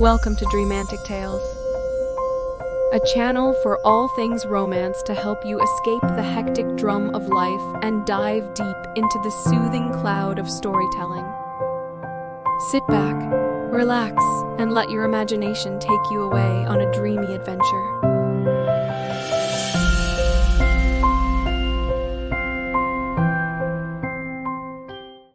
Welcome to Dreamantic Tales, a channel for all things romance to help you escape the hectic drum of life and dive deep into the soothing cloud of storytelling. Sit back, relax, and let your imagination take you away on a dreamy adventure.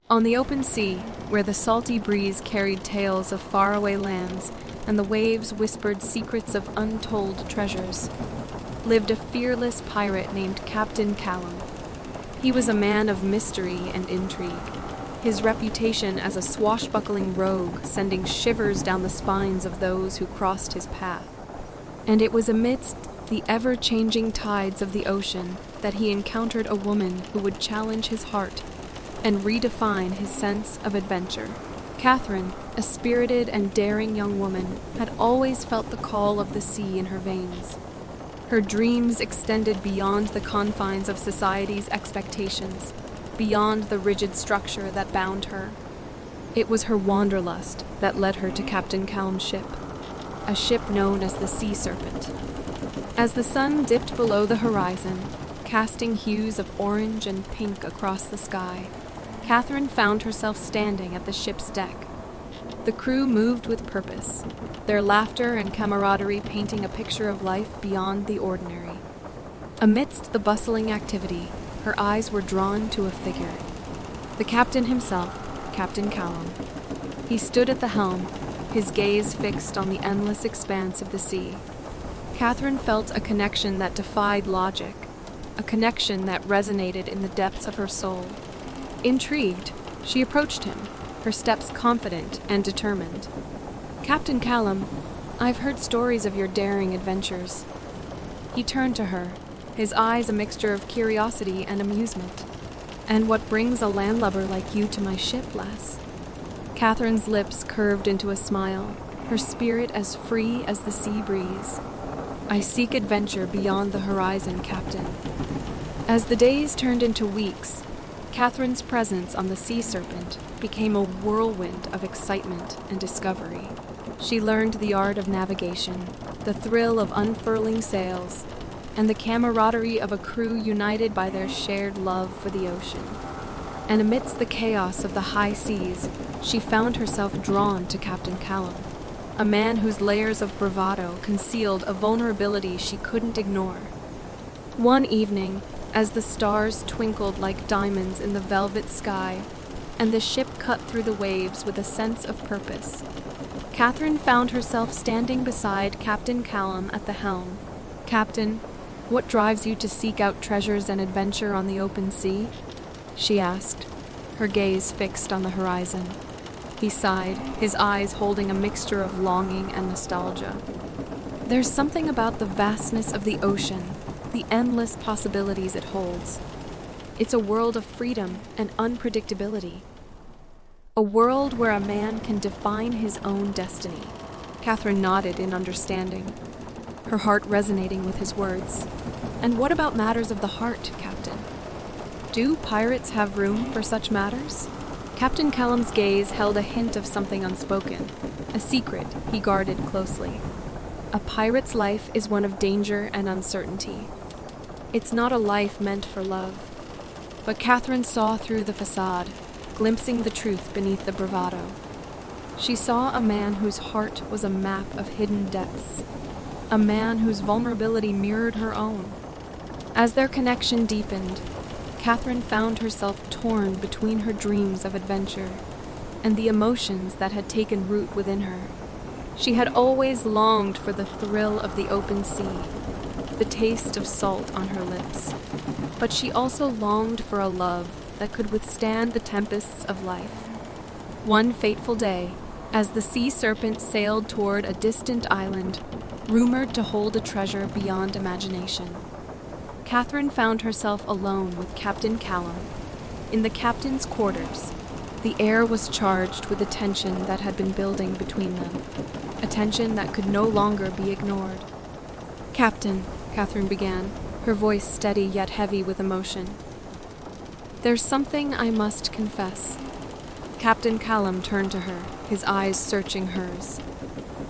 On the open sea, where the salty breeze carried tales of faraway lands and the waves whispered secrets of untold treasures, lived a fearless pirate named Captain Callum. He was a man of mystery and intrigue, his reputation as a swashbuckling rogue sending shivers down the spines of those who crossed his path. And it was amidst the ever-changing tides of the ocean that he encountered a woman who would challenge his heart and redefine his sense of adventure. Catherine, a spirited and daring young woman, had always felt the call of the sea in her veins. Her dreams extended beyond the confines of society's expectations, beyond the rigid structure that bound her. It was her wanderlust that led her to Captain Callum's ship, a ship known as the Sea Serpent. As the sun dipped below the horizon, casting hues of orange and pink across the sky, Catherine found herself standing at the ship's deck. The crew moved with purpose, their laughter and camaraderie painting a picture of life beyond the ordinary. Amidst the bustling activity, her eyes were drawn to a figure. The captain himself, Captain Callum. He stood at the helm, his gaze fixed on the endless expanse of the sea. Catherine felt a connection that defied logic, a connection that resonated in the depths of her soul. Intrigued, she approached him, her steps confident and determined. "Captain Callum, I've heard stories of your daring adventures." He turned to her, his eyes a mixture of curiosity and amusement. "And what brings a landlubber like you to my ship, lass?" Catherine's lips curved into a smile, her spirit as free as the sea breeze. "I seek adventure beyond the horizon, Captain." As the days turned into weeks, Catherine's presence on the Sea Serpent became a whirlwind of excitement and discovery. She learned the art of navigation, the thrill of unfurling sails, and the camaraderie of a crew united by their shared love for the ocean. And amidst the chaos of the high seas, she found herself drawn to Captain Callum, a man whose layers of bravado concealed a vulnerability she couldn't ignore. One evening, as the stars twinkled like diamonds in the velvet sky, and the ship cut through the waves with a sense of purpose, Catherine found herself standing beside Captain Callum at the helm. "Captain, what drives you to seek out treasures and adventure on the open sea?" she asked, her gaze fixed on the horizon. He sighed, his eyes holding a mixture of longing and nostalgia. "There's something about the vastness of the ocean, the endless possibilities it holds. It's a world of freedom and unpredictability. A world where a man can define his own destiny." Catherine nodded in understanding, her heart resonating with his words. "And what about matters of the heart, Captain? Do pirates have room for such matters?" Captain Callum's gaze held a hint of something unspoken, a secret he guarded closely. "A pirate's life is one of danger and uncertainty. It's not a life meant for love." But Catherine saw through the facade, glimpsing the truth beneath the bravado. She saw a man whose heart was a map of hidden depths, a man whose vulnerability mirrored her own. As their connection deepened, Catherine found herself torn between her dreams of adventure and the emotions that had taken root within her. She had always longed for the thrill of the open sea, the taste of salt on her lips. But she also longed for a love that could withstand the tempests of life. One fateful day, as the Sea Serpent sailed toward a distant island, rumored to hold a treasure beyond imagination, Catherine found herself alone with Captain Callum. In the captain's quarters, the air was charged with a tension that had been building between them, a tension that could no longer be ignored. "Captain," Catherine began, her voice steady yet heavy with emotion. "There's something I must confess." Captain Callum turned to her, his eyes searching hers.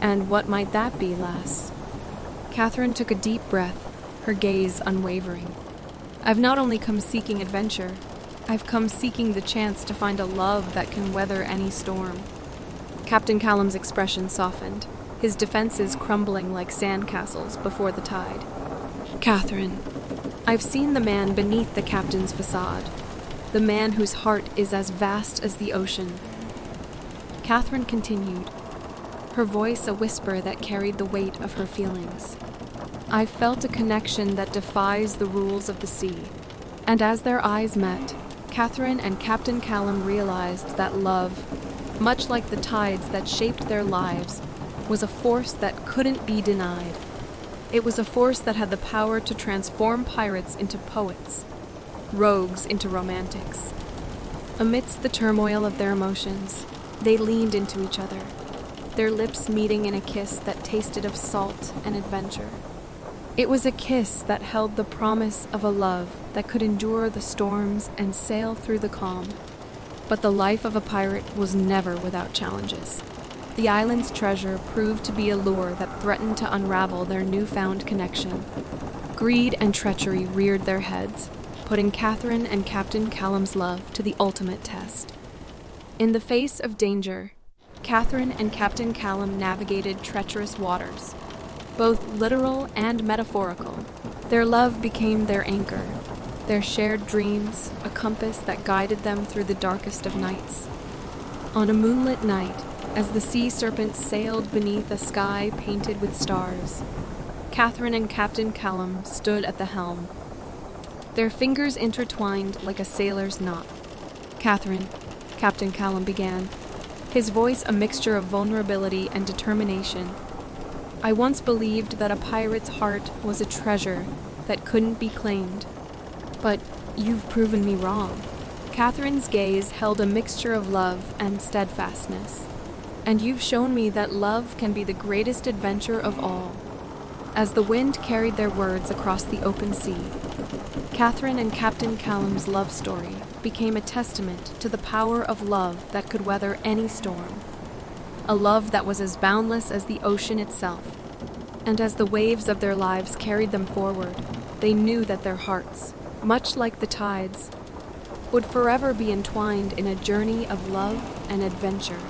And what might that be, lass? Catherine took a deep breath, her gaze unwavering. I've not only come seeking adventure, I've come seeking the chance to find a love that can weather any storm. Captain Callum's expression softened, his defenses crumbling like sandcastles before the tide. Catherine, I've seen the man beneath the captain's facade, the man whose heart is as vast as the ocean. Catherine continued, her voice a whisper that carried the weight of her feelings. I felt a connection that defies the rules of the sea. And as their eyes met, Catherine and Captain Callum realized that love, much like the tides that shaped their lives, was a force that couldn't be denied. It was a force that had the power to transform pirates into poets, rogues into romantics. Amidst the turmoil of their emotions, they leaned into each other, their lips meeting in a kiss that tasted of salt and adventure. It was a kiss that held the promise of a love that could endure the storms and sail through the calm. But the life of a pirate was never without challenges. The island's treasure proved to be a lure that threatened to unravel their newfound connection. Greed and treachery reared their heads, putting Catherine and Captain Callum's love to the ultimate test. In the face of danger, Catherine and Captain Callum navigated treacherous waters, both literal and metaphorical. Their love became their anchor, their shared dreams, a compass that guided them through the darkest of nights. On a moonlit night, as the sea serpent sailed beneath a sky painted with stars, Catherine and Captain Callum stood at the helm, their fingers intertwined like a sailor's knot. Catherine, Captain Callum began, his voice a mixture of vulnerability and determination. I once believed that a pirate's heart was a treasure that couldn't be claimed. But you've proven me wrong. Catherine's gaze held a mixture of love and steadfastness. And you've shown me that love can be the greatest adventure of all. As the wind carried their words across the open sea, Catherine and Captain Callum's love story became a testament to the power of love that could weather any storm. A love that was as boundless as the ocean itself. And as the waves of their lives carried them forward, they knew that their hearts, much like the tides, would forever be entwined in a journey of love and adventure.